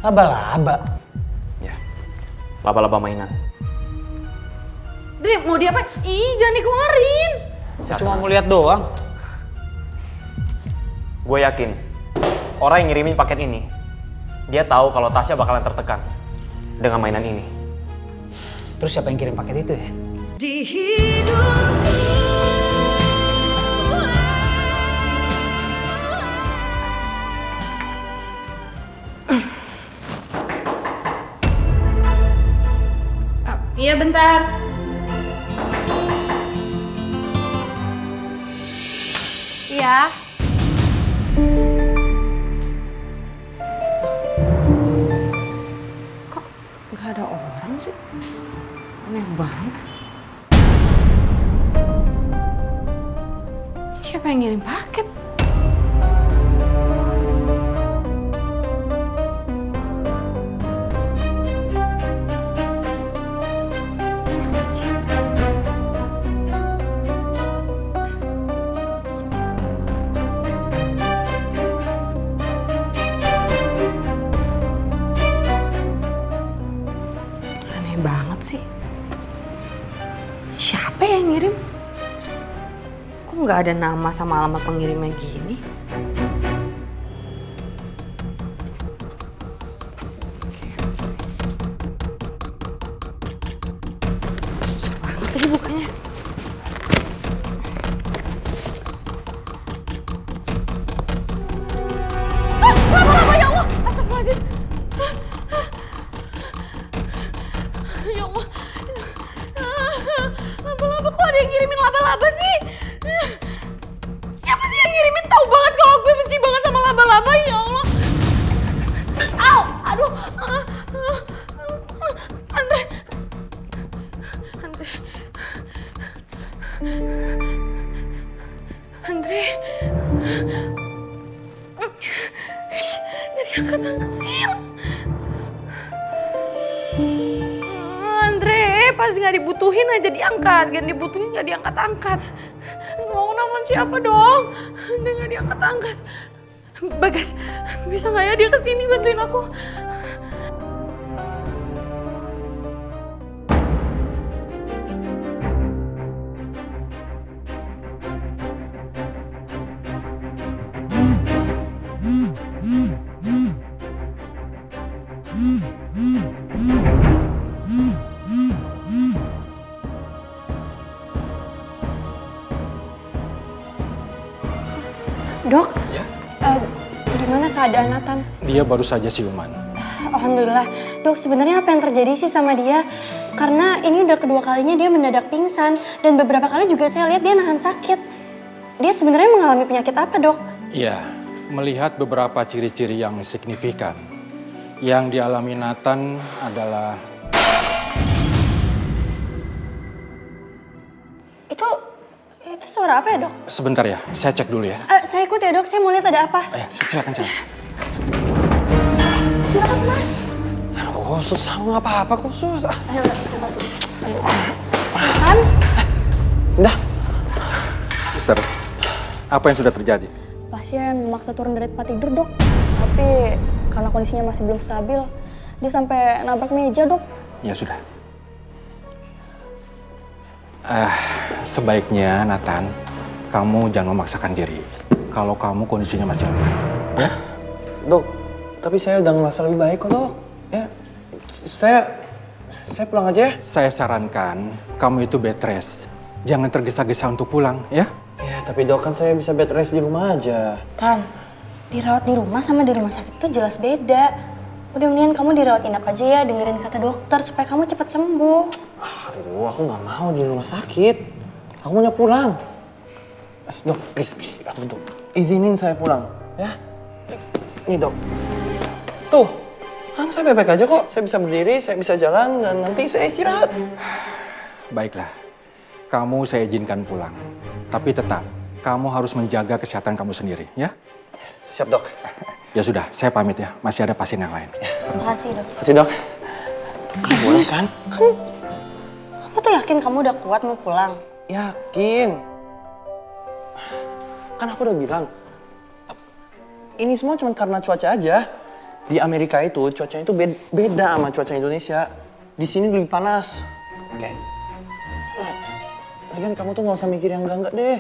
Laba-laba? Ya, laba-laba mainan. Dre, mau diapain? Ih, jangan dikeluarin. Cuma mau lihat doang. Gue yakin orang yang ngirimin paket ini, dia tahu kalau Tasya bakalan tertekan dengan mainan ini. Terus siapa yang kirim paket itu ya? Di hidupku. Iya, bentar. Iya. Kok nggak ada orang sih? Aneh banget. Siapa yang ngirim paket? Aneh banget sih. Siapa yang ngirim? Kok nggak ada nama sama alamat pengirimnya gini? Susah banget tadi bukanya. Laba-laba, ya Allah! Astagfirullahaladzim! Ya Allah! Laba-laba, kok ada yang ngirimin laba-laba sih? Siapa sih yang ngirimin? Tahu banget kalau gue benci banget sama laba-laba, ya Allah! Au! Aduh! Andre! Andre! Andre! Gak diangkat-angkat sih. Andre, pas nggak dibutuhin aja diangkat, gak dibutuhin nggak diangkat-angkat. Mau nelfon siapa dong? Dia nggak diangkat-angkat. Bagas, bisa nggak ya dia kesini bantuin aku? Dok, Ya? Gimana keadaan Nathan? Dia baru saja siuman. Alhamdulillah. Dok, sebenarnya apa yang terjadi sih sama dia? Karena ini udah kedua kalinya dia mendadak pingsan. Dan beberapa kali juga saya lihat dia nahan sakit. Dia sebenarnya mengalami penyakit apa, Dok? Iya, melihat beberapa ciri-ciri yang signifikan. Yang dialami Nathan adalah... Itu suara apa ya, Dok? Sebentar ya, saya cek dulu ya. Saya ikut ya, Dok. Saya mau lihat ada apa. Ayo, silakan saya. Silakan, Mas. Aduh, khusus sama apa-apa khusus. Ayo, kita bantu. Ayo. Kan? Udah. Mister, apa yang sudah terjadi? Pasien memaksa turun dari tempat tidur, Dok. Tapi karena kondisinya masih belum stabil, dia sampai nabrak meja, Dok. Ya sudah. Sebaiknya Nathan, kamu jangan memaksakan diri. Kalau kamu kondisinya masih lemas, ya? Dok, tapi saya udah ngerasa lebih baik kok, Dok. Ya, saya pulang aja ya. Saya sarankan kamu itu bed rest. Jangan tergesa-gesa untuk pulang, ya? Ya, tapi Dok kan saya bisa bed rest di rumah aja. Tan, dirawat di rumah sama di rumah sakit itu jelas beda. Udah mendingan kamu dirawat inap aja ya, dengerin kata dokter supaya kamu cepat sembuh. Aduh, aku nggak mau di rumah sakit. Aku maunya pulang. Dok, please, Dok. Izinin saya pulang, ya. Nih, Dok. Tuh, kan saya baik-baik aja kok. Saya bisa berdiri, saya bisa jalan, dan nanti saya istirahat. Baiklah, kamu saya izinkan pulang. Tapi tetap, kamu harus menjaga kesehatan kamu sendiri, ya? Siap, Dok. Ya sudah, saya pamit ya. Masih ada pasien yang lain. Makasih, Dok. Kasih, Dok. Kamu boleh kan? Kamu tuh yakin kamu udah kuat mau pulang? Yakin. Kan aku udah bilang, ini semua cuma karena cuaca aja. Di Amerika itu cuacanya itu beda sama cuaca Indonesia. Di sini lebih panas. Oke. Lagian kamu tuh nggak usah mikir yang enggak deh.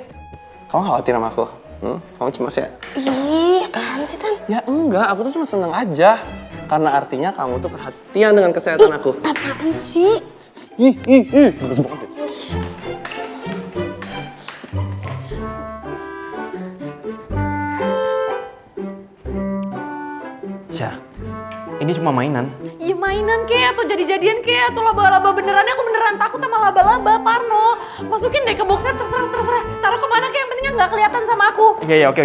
Kamu khawatir sama aku? Kamu cemas ya? Ih, apaan sih, Tan? Ya enggak, aku tuh cuma seneng aja. Karena artinya kamu tuh perhatian dengan kesehatan aku. Apaan sih? Ih, bagus banget deh. Syah, ini cuma mainan. Ya mainan kek, atau jadi-jadian kek, atau laba-laba benerannya aku beneran takut sama laba-laba, Parno. Masukin deh ke boxnya, terserah. Taruh kemana kek, yang pentingnya nggak kelihatan sama aku. Iya, oke.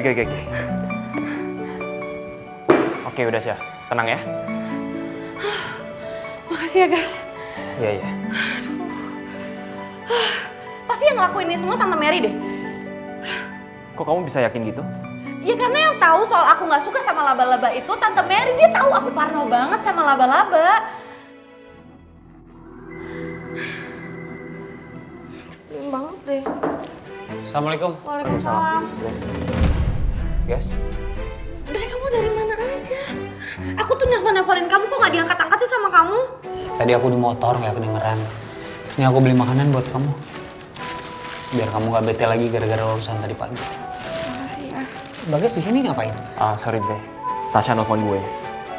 Oke, udah Syah, tenang ya. Makasih ya, guys. Iya. Pasti yang ngelakuin ini semua Tante Mary deh. Kok kamu bisa yakin gitu? Ya karena yang tahu soal aku nggak suka sama laba-laba itu Tante Mary. Dia tahu aku parno banget sama laba-laba. Belum banget deh. Assalamualaikum. Waalaikumsalam. Yes. Dari kamu dari mana aja? Aku tuh nelfon-nelfonin kamu kok nggak diangkat-angkat sih sama kamu? Tadi aku di motor nggak kedengeran. Ini aku beli makanan buat kamu. Biar kamu nggak bete lagi gara-gara urusan tadi pagi. Makasih ya. Bagas di sini ngapain? Sorry Dre. Tasya nelfon gue.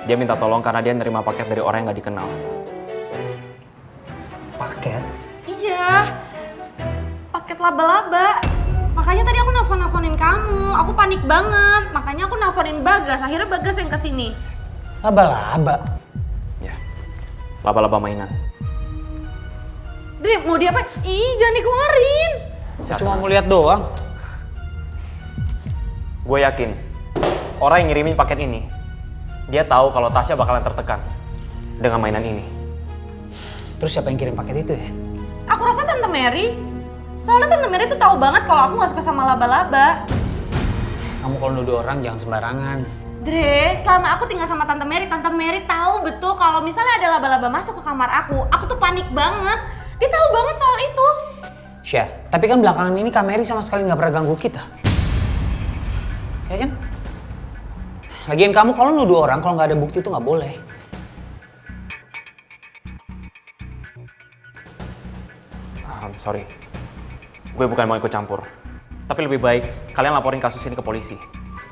Dia minta tolong karena dia nerima paket dari orang yang gak dikenal. Paket? Iya. Paket laba-laba. Makanya tadi aku nelfon-nelfonin kamu. Aku panik banget. Makanya aku nelfonin Bagas. Akhirnya Bagas yang kesini. Laba-laba? Ya, laba-laba mainan. Dri, mau diapain? Ih, jangan dikeluarin. Cuma mau lihat doang. Gue yakin, orang yang ngirimin paket ini, dia tahu kalau Tasya bakalan tertekan dengan mainan ini. Terus siapa yang kirim paket itu ya? Aku rasa Tante Mary. Soalnya Tante Mary tuh tahu banget kalau aku nggak suka sama laba-laba. Kamu kalau nuduh orang jangan sembarangan. Dre, selama aku tinggal sama Tante Mary tahu betul kalau misalnya ada laba-laba masuk ke kamar aku tuh panik banget. Dia tahu banget soal itu. Syah, tapi kan belakangan ini Kak Mary sama sekali nggak pernah ganggu kita. Ya kan? Lagian kamu kalau nuduh orang kalau nggak ada bukti itu nggak boleh. Sorry, gue bukan mau ikut campur. Tapi lebih baik kalian laporin kasus ini ke polisi.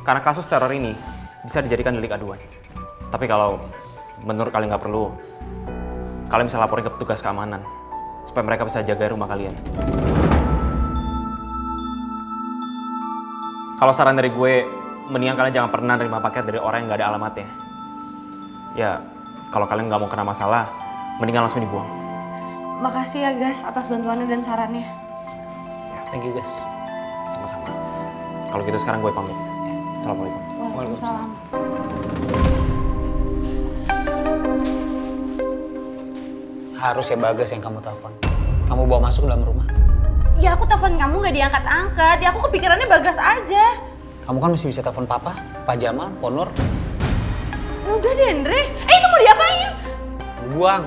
Karena kasus teror ini bisa dijadikan delik aduan. Tapi kalau menurut kalian nggak perlu, kalian bisa laporin ke petugas keamanan. Supaya mereka bisa jaga rumah kalian. Kalau saran dari gue, mendingan kalian jangan pernah nerima paket dari orang yang nggak ada alamatnya. Ya, kalau kalian nggak mau kena masalah, mendingan langsung dibuang. Makasih ya guys atas bantuannya dan sarannya. Thank you guys. Sama-sama. Kalau gitu sekarang gue pamit. Assalamualaikum. Waalaikumsalam. Harus ya Bagas yang kamu telepon. Kamu bawa masuk dalam rumah. Ya aku telepon kamu nggak diangkat-angkat. Ya aku kepikirannya Bagas aja. Kamu kan masih bisa telepon Papa, Pak Jamal, Ponur. Udah deh Andre. Itu mau diapain? Buang.